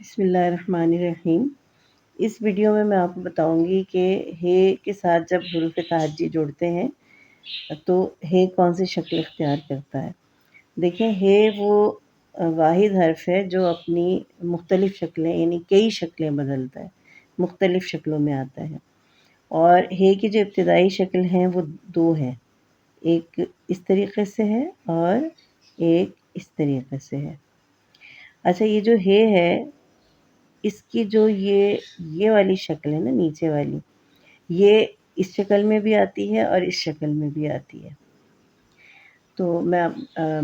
بسم اللہ الرحمن الرحیم۔ اس ویڈیو میں آپ کو بتاؤں گی کہ ہے کے ساتھ جب حروف تہجی جوڑتے ہیں تو ہے کون سی شکل اختیار کرتا ہے۔ دیکھیں ہے وہ واحد حرف ہے جو اپنی مختلف شکلیں یعنی کئی شکلیں بدلتا ہے، مختلف شکلوں میں آتا ہے۔ اور ہے کی جو ابتدائی شکل ہیں وہ دو ہیں، ایک اس طریقے سے ہے اور ایک اس طریقے سے ہے۔ اچھا، یہ جو ہے اس کی جو یہ والی شکل ہے نا، نیچے والی، یہ اس شکل میں بھی آتی ہے اور اس شکل میں بھی آتی ہے۔ تو میں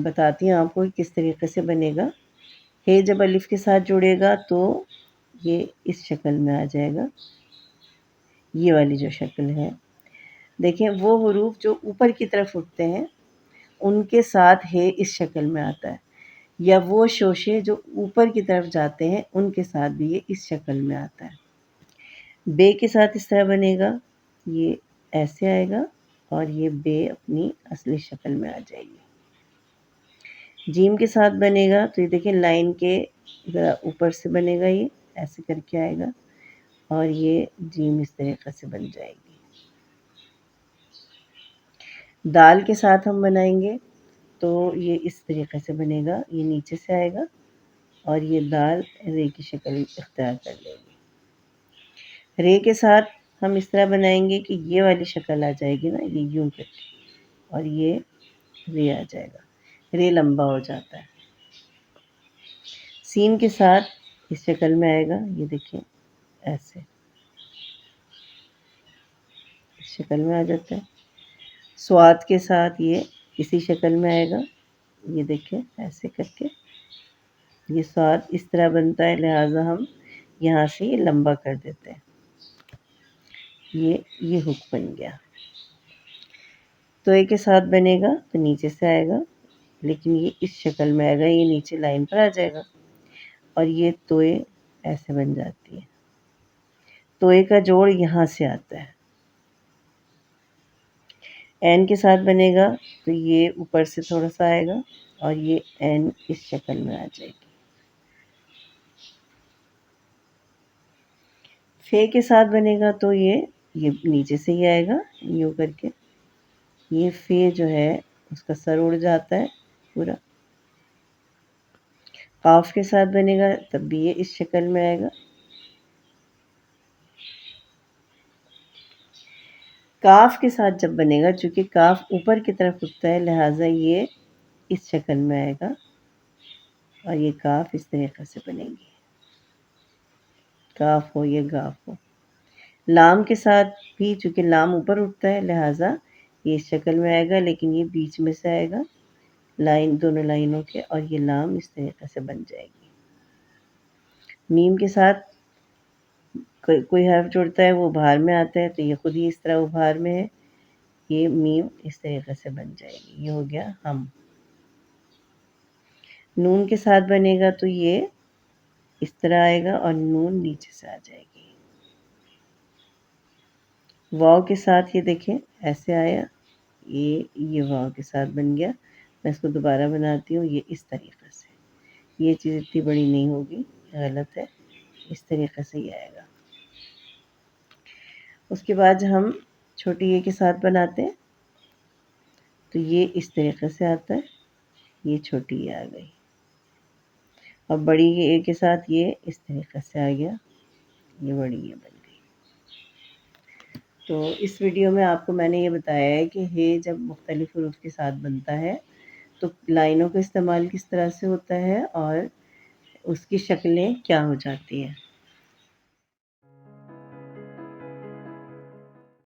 بتاتی ہوں آپ کو کس طریقے سے بنے گا۔ ہے جب الف کے ساتھ جڑے گا تو یہ اس شکل میں آ جائے گا، یہ والی جو شکل ہے۔ دیکھیں وہ حروف جو اوپر کی طرف اٹھتے ہیں ان کے ساتھ ہے اس شکل میں آتا ہے، یا وہ شوشے جو اوپر کی طرف جاتے ہیں ان کے ساتھ بھی یہ اس شکل میں آتا ہے۔ بے کے ساتھ اس طرح بنے گا، یہ ایسے آئے گا اور یہ بے اپنی اصلی شکل میں آ جائے گی۔ جیم کے ساتھ بنے گا تو یہ دیکھیں لائن کے ذرا اوپر سے بنے گا، یہ ایسے کر کے آئے گا اور یہ جیم اس طریقے سے بن جائے گی۔ دال کے ساتھ ہم بنائیں گے تو یہ اس طریقے سے بنے گا، یہ نیچے سے آئے گا اور یہ دال رے کی شکل اختیار کر لے گی۔ رے کے ساتھ ہم اس طرح بنائیں گے کہ یہ والی شکل آ جائے گی نا، یہ یوں کر کے، اور یہ رے آ جائے گا، رے لمبا ہو جاتا ہے۔ سین کے ساتھ اس شکل میں آئے گا، یہ دیکھیں ایسے اس شکل میں آ جاتا ہے۔ سواد کے ساتھ یہ اسی شکل میں آئے گا، یہ دیکھیں ایسے کر کے، یہ سواد اس طرح بنتا ہے، لہٰذا ہم یہاں سے یہ لمبا کر دیتے ہیں، یہ ہک بن گیا۔ توئے کے ساتھ بنے گا تو نیچے سے آئے گا، لیکن یہ اس شکل میں آئے گا، یہ نیچے لائن پر آ جائے گا اور یہ توئے ایسے بن جاتی ہے۔ توئے کا جوڑ یہاں سے آتا ہے۔ این کے ساتھ بنے گا تو یہ اوپر سے تھوڑا سا آئے گا اور یہ این اس شکل میں آ جائے گی۔ فے کے ساتھ بنے گا تو یہ نیچے سے ہی آئے گا، یوں کر کے، یہ فے جو ہے اس کا سر اڑ جاتا ہے پورا۔ قاف کے ساتھ بنے گا تب بھی یہ اس شکل میں آئے گا۔ کاف کے ساتھ جب بنے گا، چونکہ کاف اوپر کی طرف اٹھتا ہے لہٰذا یہ اس شکل میں آئے گا اور یہ کاف اس طریقے سے بنے گی، کاف ہو یا گاف ہو۔ لام کے ساتھ بھی چونکہ لام اوپر اٹھتا ہے لہٰذا یہ اس شکل میں آئے گا، لیکن یہ بیچ میں سے آئے گا لائن، دونوں لائنوں کے، اور یہ لام اس طریقے سے بن جائے گی۔ میم کے ساتھ کوئی حرف جڑتا ہے وہ ابھار میں آتا ہے تو یہ خود ہی اس طرح ابھار میں ہے، یہ میم اس طریقے سے بن جائے گی، یہ ہو گیا ہم۔ نون کے ساتھ بنے گا تو یہ اس طرح آئے گا اور نون نیچے سے آ جائے گی۔ واو کے ساتھ یہ دیکھیں ایسے آیا، یہ واو کے ساتھ بن گیا۔ میں اس کو دوبارہ بناتی ہوں، یہ اس طریقے سے، یہ چیز اتنی بڑی نہیں ہوگی، غلط ہے، اس طریقے سے ہی آئے گا۔ اس کے بعد ہم چھوٹی اے کے ساتھ بناتے ہیں تو یہ اس طریقے سے آتا ہے، یہ چھوٹی اے آ گئی، اور بڑی اے کے ساتھ یہ اس طریقے سے آ گیا، یہ بڑی اے بن گئی۔ تو اس ویڈیو میں آپ کو میں نے یہ بتایا ہے کہ ہے جب مختلف حروف کے ساتھ بنتا ہے تو لائنوں کا استعمال کس طرح سے ہوتا ہے اور اس کی شکلیں کیا ہو جاتی ہیں۔